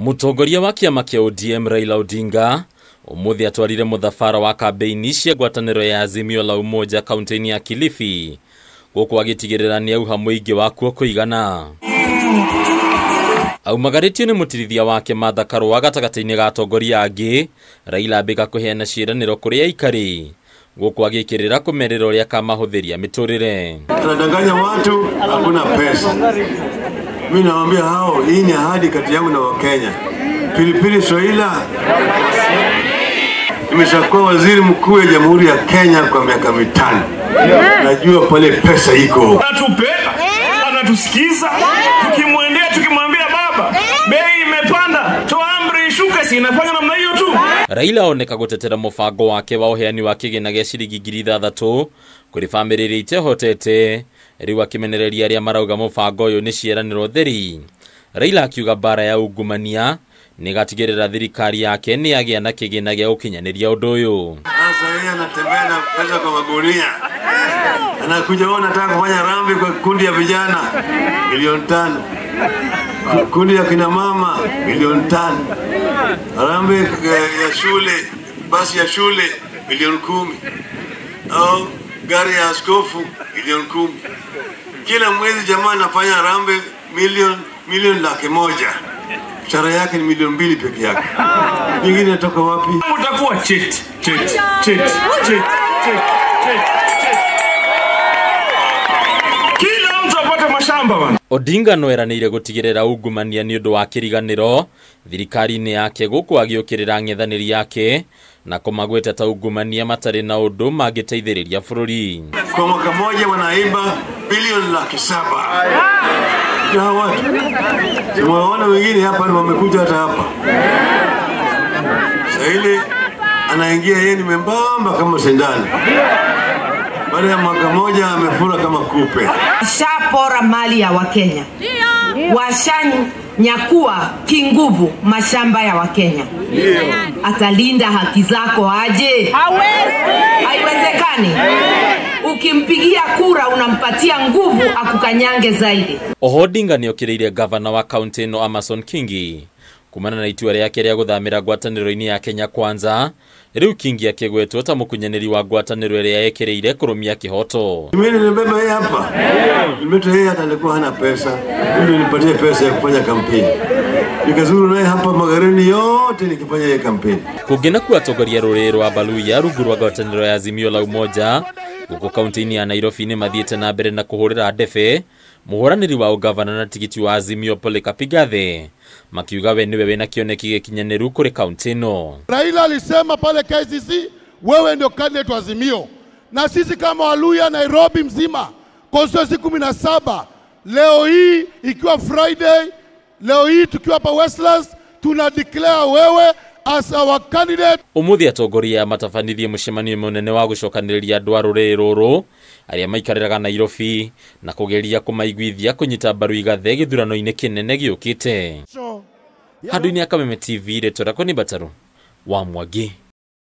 Mutongoria wa kiama kia ODM Raila Odinga umuthi atwarire muthafara wa kambiini cia ngwataniro ya Azimio la Umoja kaunti-ini ya Kilifi guku agitigirira ni auha muingi wakuo kuigana. Aumagaritio ni mutirithia wake mathakaro gatagati-ini ga atongoria angi Raila ambika kuheana ciiraniro kuri aikari guku agikirira kumerera uria kamahuthiria miturire. Tunadanganya watu, hakuna pesa. Mimi nawaambia hao, hii ni ahadi kati yangu na Wakenya. Pilipili Raila nimeshakuwa waziri mkuu wa Jamhuri ya Kenya kwa miaka 5. Najua pale pesa iko. Anatupenda, anatusikiza, tukimwambia baba, bei imepanda, toa amri ishuke, si inafanya namna hiyo tu. Raila oneka gutetera mubango wake wa uheani wa kigina gia ciringi 6,000 kuri family iria itehotete riu akimenereria aria marauga mubango uyu ni ciiraniro theri. Raila akiuga bara ya ungumania ni gatigirira thirikari yake ni agia na kigina gia gukinyaniria undu uyu. Sasa yeye anatembea na pesa kwa magunia. Anakuja wao nataka kufanya rambi kwa kundi ya vijana milioni 5. Kundi ya kina mama milioni 5. Rambi ya shule, basi ya shule milioni 10. Au gari ya askofu milioni 10. Kila mwezi jamaa anafanya rambi milioni 100,000. Mshahara yake ni milioni 2 peke yake. Nyingine inatoka wapi? Utakuwa cheti. Kila mtu apate mashamba bana. Odinga no eranire gutigirira ungumania ni undu wa kiriganiro thirikari-ini yake guku agiukirira ng'ethaniri yake na kumagweta ta ungumania matari na undu magiteithiriria bururi. Kwa mwaka moja wanaiba bilioni 700,000. Ya watu. Tumewaona wengine hapa wamekuja hata hapa. Sasa ile anaingia yeye ni membamba kama sindano. Baada ya mwaka moja amefura kama kupe. Shapora mali ya Wakenya. Washanyakua kinguvu mashamba ya Wakenya. Atalinda haki zako aje? Haiwezekani. Ukimpigia kura unampatia nguvu akukanyange zaidi. Odinga ni okiriire governor wa county no Amason Kingi kumana na itua riake ria guthamira ngwataniro-ini ya Kenya Kwanza. Riu Kingi akigwetwo ta mukunyaniri wa ngwataniro iria yekireire kurumia kihoto. Mimi nimebeba yeye hapa. Nimetoa yeye hata alikuwa hana pesa. Mimi nilipatia pesa ya kufanya kampeni. Nikazuru naye hapa magarini yote nikifanya yeye kampeni. Kugena ku atongoria ruriri rwa Baluya rungu rwa ngwataniro ya Azimio la Umoja guko kaunti-ini ya Nairobi ni mathiete na mbere na kuhurira ndebe muhuraniri wa ugavana na tigiti wa Azimio Pigathe makiuga we niwe wena kioneki gikinyaniru kuri kaunti ino. Raila alisema pale KCC wewe ndio candidate wa Azimio, na sisi kama Waluya Nairobi mzima constituency 17 leo hii ikiwa Friday, leo hii tukiwa hapa Westlands tuna declare wewe as our candidate. Umuthi atongoria matafanithie mucemanio munene wa gucokaniriria andu a ruriri ruru aria maikariraga Nairobi na kugeria kumaiguithia kunyita mbaru igathe githurano-ini kinene giukite. Handu-ini ya Kameme TV retora koni Bataru wa Mwagi.